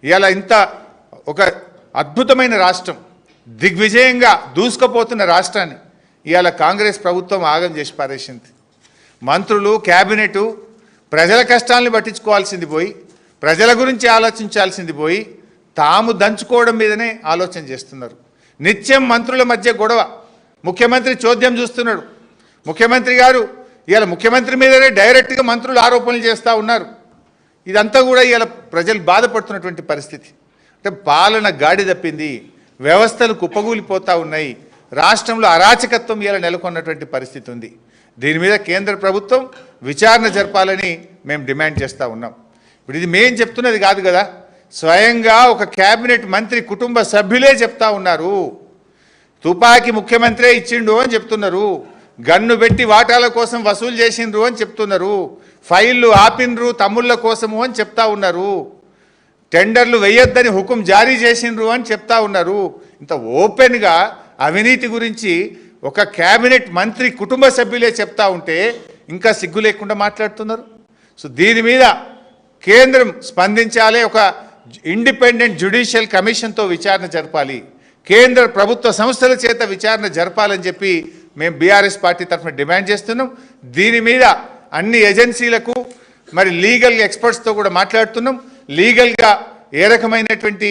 ఇవాళ ఇంత ఒక అద్భుతమైన రాష్ట్రం, దిగ్విజయంగా దూసుకుపోతున్న రాష్ట్రాన్ని ఇవాళ కాంగ్రెస్ ప్రభుత్వం ఆగం చేసి పారేసింది. మంత్రులు, క్యాబినెట్ ప్రజల కష్టాలను పట్టించుకోవాల్సింది పోయి, ప్రజల గురించి ఆలోచించాల్సింది పోయి, తాము దంచుకోవడం మీదనే ఆలోచన చేస్తున్నారు. నిత్యం మంత్రుల మధ్య గొడవ. ముఖ్యమంత్రి చోద్యం చూస్తున్నాడు. ముఖ్యమంత్రి గారు ఇవాళ ముఖ్యమంత్రి మీదనే డైరెక్ట్గా మంత్రులు ఆరోపణలు చేస్తూ ఉన్నారు. ఇదంతా కూడా ఇవాళ ప్రజలు బాధపడుతున్నటువంటి పరిస్థితి. అంటే పాలన గాడి తప్పింది, వ్యవస్థలు కుప్పగూలిపోతూ ఉన్నాయి, రాష్ట్రంలో అరాచకత్వం ఇవాళ నెలకొన్నటువంటి పరిస్థితి ఉంది. దీని మీద కేంద్ర ప్రభుత్వం విచారణ జరపాలని మేము డిమాండ్ చేస్తూ ఉన్నాం. ఇప్పుడు ఇది మేం చెప్తున్నది కాదు కదా, స్వయంగా ఒక క్యాబినెట్ మంత్రి కుటుంబ సభ్యులే చెప్తా ఉన్నారు. తుపాకీ ముఖ్యమంత్రే ఇచ్చిండు అని చెప్తున్నారు, గన్ను పెట్టి వాటాల కోసం వసూలు చేసిండ్రు అని చెప్తున్నారు, ఫైళ్ళు ఆపిన్రు తమ్ముళ్ళ కోసము అని చెప్తా ఉన్నారు, టెండర్లు వేయొద్దని హుకుం జారీ చేసిండ్రు అని చెప్తా ఉన్నారు. ఇంత ఓపెన్గా అవినీతి గురించి ఒక క్యాబినెట్ మంత్రి కుటుంబ సభ్యులే చెప్తా ఉంటే ఇంకా సిగ్గు లేకుండా మాట్లాడుతున్నారు. సో దీని మీద కేంద్రం స్పందించాలి, ఒక ఇండిపెండెంట్ జ్యుడిషియల్ కమిషన్తో విచారణ జరపాలి, కేంద్ర ప్రభుత్వ సంస్థల చేత విచారణ జరపాలని చెప్పి మేము బీఆర్ఎస్ పార్టీ తరఫున డిమాండ్ చేస్తున్నాం. దీని మీద అన్ని ఏజెన్సీలకు మరి లీగల్ ఎక్స్పర్ట్స్తో కూడా మాట్లాడుతున్నాం. లీగల్గా ఏ రకమైనటువంటి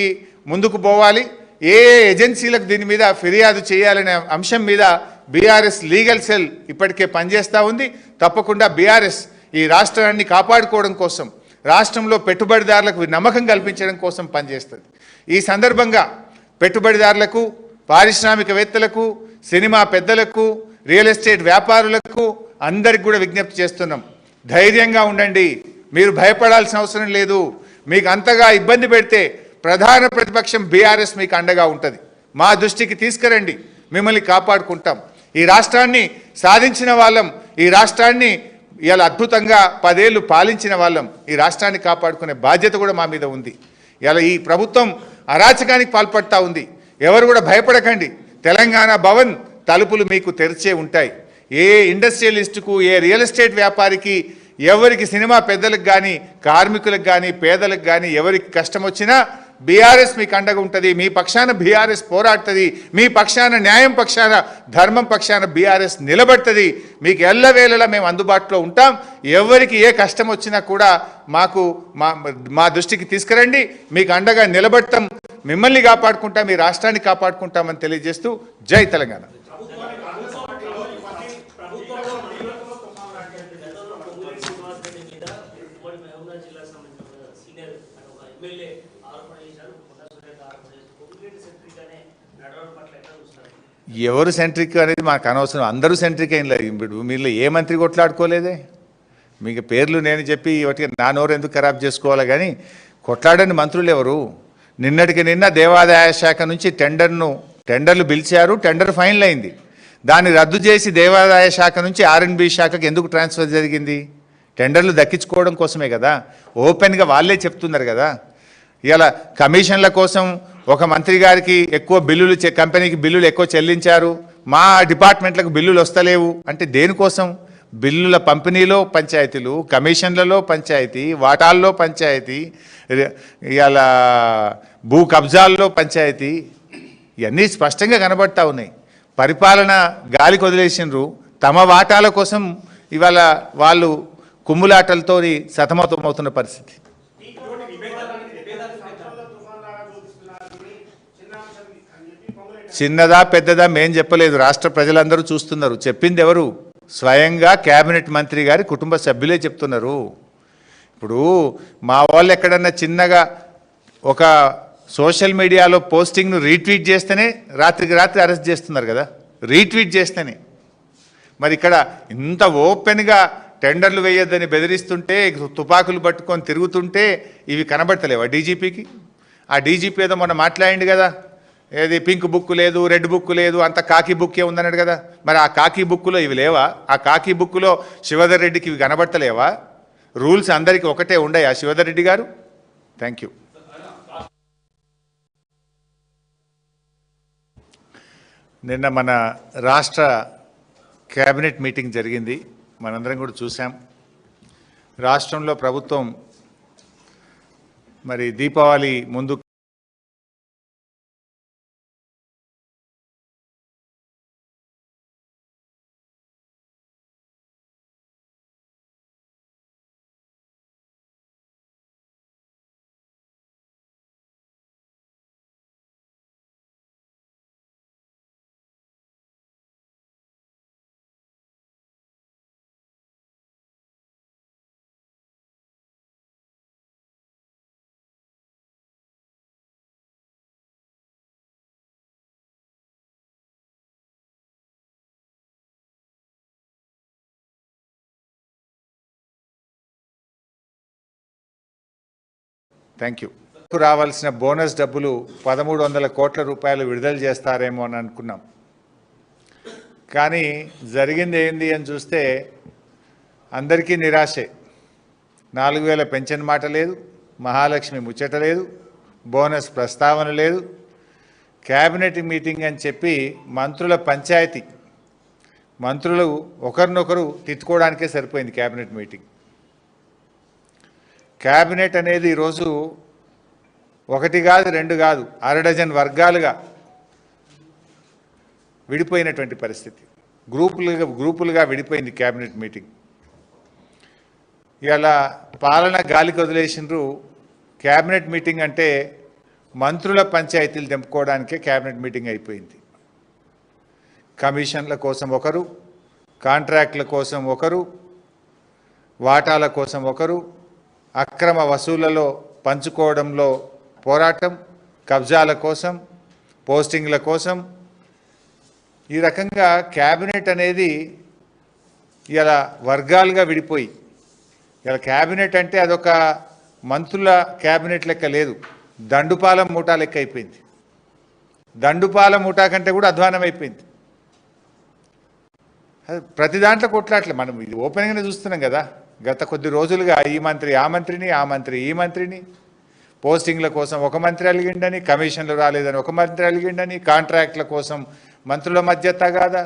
ముందుకు పోవాలి, ఏ ఏజెన్సీలకు దీని మీద ఫిర్యాదు చేయాలనే అంశం మీద బీఆర్ఎస్ లీగల్ సెల్ ఇప్పటికే పనిచేస్తూ ఉంది. తప్పకుండా బీఆర్ఎస్ ఈ రాష్ట్రాన్ని కాపాడుకోవడం కోసం, రాష్ట్రంలో పెట్టుబడిదారులకు నమ్మకం కల్పించడం కోసం పనిచేస్తుంది. ఈ సందర్భంగా పెట్టుబడిదారులకు, పారిశ్రామికవేత్తలకు, సినిమా పెద్దలకు, రియల్ ఎస్టేట్ వ్యాపారులకు అందరికి కూడా విజ్ఞప్తి చేస్తున్నాం. ధైర్యంగా ఉండండి, మీరు భయపడాల్సిన అవసరం లేదు. మీకు అంతగా ఇబ్బంది పెడితే ప్రధాన ప్రతిపక్షం బీఆర్ఎస్ మీకు అండగా ఉంటుంది. మా దృష్టికి తీసుకురండి, మిమ్మల్ని కాపాడుకుంటాం. ఈ రాష్ట్రాన్ని సాధించిన వాళ్ళం, ఈ రాష్ట్రాన్ని ఇలా అద్భుతంగా 10 ఏళ్ళు పాలించిన వాళ్ళం, ఈ రాష్ట్రాన్ని కాపాడుకునే బాధ్యత కూడా మా మీద ఉంది. ఇలా ఈ ప్రభుత్వం అరాచకానికి పాల్పడతా ఉంది. ఎవరు కూడా భయపడకండి, తెలంగాణ భవన్ తలుపులు మీకు తెరిచే ఉంటాయి. ఏ ఇండస్ట్రియలిస్టుకు, ఏ రియల్ ఎస్టేట్ వ్యాపారికి, ఎవరికి సినిమా పెద్దలకు కానీ, కార్మికులకు కానీ, పేదలకు కానీ ఎవరికి కష్టం వచ్చినా బీఆర్ఎస్ మీకు అండగా ఉంటుంది. మీ పక్షాన బీఆర్ఎస్ పోరాడుతుంది, మీ పక్షాన న్యాయం పక్షాన, ధర్మం పక్షాన బీఆర్ఎస్ నిలబడుతుంది. మీకు ఎల్లవేళలా మేము అందుబాటులో ఉంటాం. ఎవరికి ఏ కష్టం వచ్చినా కూడా మాకు మా దృష్టికి తీసుకురండి, మీకు అండగా నిలబడతాం, మిమ్మల్ని కాపాడుకుంటాం, మీ రాష్ట్రాన్ని కాపాడుకుంటామని తెలియజేస్తూ జై తెలంగాణ. ఎవరు సెంట్రిక్ అనేది మాకు అనవసరం, అందరూ సెంట్రిక్ అయిన. ఇప్పుడు మీరు ఏ మంత్రి కొట్లాడుకోలేదే, మీకు పేర్లు నేను చెప్పి ఒకటి నా నోరు ఎందుకు ఖరాబ్ చేసుకోవాలి, కానీ కొట్లాడని మంత్రులు ఎవరు? నిన్నటికి నిన్న దేవాదాయ శాఖ నుంచి టెండర్లు పిలిచారు, టెండర్ ఫైనల్ అయింది. దాన్ని రద్దు చేసి దేవాదాయ శాఖ నుంచి ఆర్ఎండ్బి శాఖకి ఎందుకు ట్రాన్స్ఫర్ జరిగింది? టెండర్లు దక్కించుకోవడం కోసమే కదా. ఓపెన్గా వాళ్ళే చెప్తున్నారు కదా. ఇలా కమిషన్ల కోసం ఒక మంత్రి గారికి ఎక్కువ బిల్లులు, కంపెనీకి బిల్లులు ఎక్కువ చెల్లించారు, మా డిపార్ట్మెంట్లకు బిల్లులు వస్తలేవు అంటే దేనికోసం? బిల్లుల పంపిణీలో పంచాయతీలు, కమిషన్లలో పంచాయతీ, వాటాల్లో పంచాయతీ, ఇలా భూ కబ్జాల్లో పంచాయతీ, ఇవన్నీ స్పష్టంగా కనబడతా ఉన్నాయి. పరిపాలన గాలికి వదిలేసినారు. తమ వాటాల కోసం ఇవాళ వాళ్ళు కుమ్ములాటలతో సతమతమవుతున్న పరిస్థితి. చిన్నదా పెద్దదా మేం చెప్పలేదు, రాష్ట్ర ప్రజలందరూ చూస్తున్నారు. చెప్పింది ఎవరు? స్వయంగా కేబినెట్ మంత్రి గారి కుటుంబ సభ్యులే చెప్తున్నారు. ఇప్పుడు మా వాళ్ళు ఎక్కడన్నా చిన్నగా ఒక సోషల్ మీడియాలో పోస్టింగ్ను రీట్వీట్ చేస్తేనే రాత్రికి రాత్రి అరెస్ట్ చేస్తున్నారు కదా, రీట్వీట్ చేస్తేనే. మరి ఇక్కడ ఇంత ఓపెన్గా టెండర్లు వేయొద్దని బెదిరిస్తుంటే, తుపాకులు పట్టుకొని తిరుగుతుంటే ఇవి కనబడతలేవా డీజీపీకి? ఆ డీజీపీ ఏదో మొన్న మాట్లాడింది కదా, ఏది పింక్ బుక్ లేదు, రెడ్ బుక్ లేదు, అంత కాకి బుక్కే ఉందన్నాడు కదా. మరి ఆ కాకి బుక్లో ఇవి లేవా? ఆ కాకి బుక్లో శివధర్ రెడ్డికి ఇవి కనబడతలేవా? రూల్స్ అందరికీ ఒకటే ఉండయా శివధర్ రెడ్డి గారు? Thank you. నిన్న మన రాష్ట్ర క్యాబినెట్ మీటింగ్ జరిగింది, మనందరం కూడా చూసాం. రాష్ట్రంలో ప్రభుత్వం మరి దీపావళి ముందు థ్యాంక్ యూ రావాల్సిన బోనస్ డబ్బులు 1,300 కోట్ల రూపాయలు విడుదల చేస్తారేమో అని అనుకున్నాం. కానీ జరిగింది ఏంది అని చూస్తే అందరికీ నిరాశే. 4,000 పెన్షన్ మాట లేదు, మహాలక్ష్మి ముచ్చట లేదు, బోనస్ ప్రస్తావన లేదు. క్యాబినెట్ మీటింగ్ అని చెప్పి మంత్రుల పంచాయతీ, మంత్రులు ఒకరినొకరు తిట్టుకోవడానికే సరిపోయింది క్యాబినెట్ మీటింగ్. క్యాబినెట్ అనేది ఈరోజు ఒకటి కాదు, రెండు కాదు, అరడజన్ వర్గాలుగా విడిపోయినటువంటి పరిస్థితి. గ్రూపులుగా విడిపోయింది క్యాబినెట్ మీటింగ్. ఇలా పాలన గాలికి వదిలేసినారు. క్యాబినెట్ మీటింగ్ అంటే మంత్రుల పంచాయతీలు తెంపుకోవడానికే క్యాబినెట్ మీటింగ్ అయిపోయింది. కమిషన్ల కోసం ఒకరు, కాంట్రాక్ట్ల కోసం ఒకరు, వాటాల కోసం ఒకరు, అక్రమ వసూళ్లలో పంచుకోవడంలో పోరాటం, కబ్జాల కోసం, పోస్టింగ్ల కోసం, ఈ రకంగా క్యాబినెట్ అనేది ఇలా వర్గాలుగా విడిపోయి, ఇలా క్యాబినెట్ అంటే అదొక మంత్రుల క్యాబినెట్ లెక్క లేదు, దండుపాలెం ముఠా లెక్క అయిపోయింది. దండుపాలెం ముఠా కంటే కూడా అధ్వానం అయిపోయింది. ప్రతి దాంట్లో కొట్లాట్లే. మనం ఇది ఓపెన్గానే చూస్తున్నాం కదా. గత కొద్ది రోజులుగా ఈ మంత్రి ఆ మంత్రిని, ఆ మంత్రి ఈ మంత్రిని, పోస్టింగ్ల కోసం ఒక మంత్రి అలిగిండని, కమిషన్లు రాలేదని ఒక మంత్రి అలిగిండని, కాంట్రాక్ట్ల కోసం మంత్రుల మధ్య తగాదా,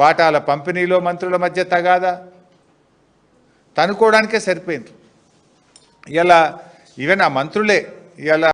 వాటాల పంపిణీలో మంత్రుల మధ్య తగాదా, తనుకోవడానికే సరిపోయింది. ఇలా ఈవెన్ ఆ మంత్రులే ఇలా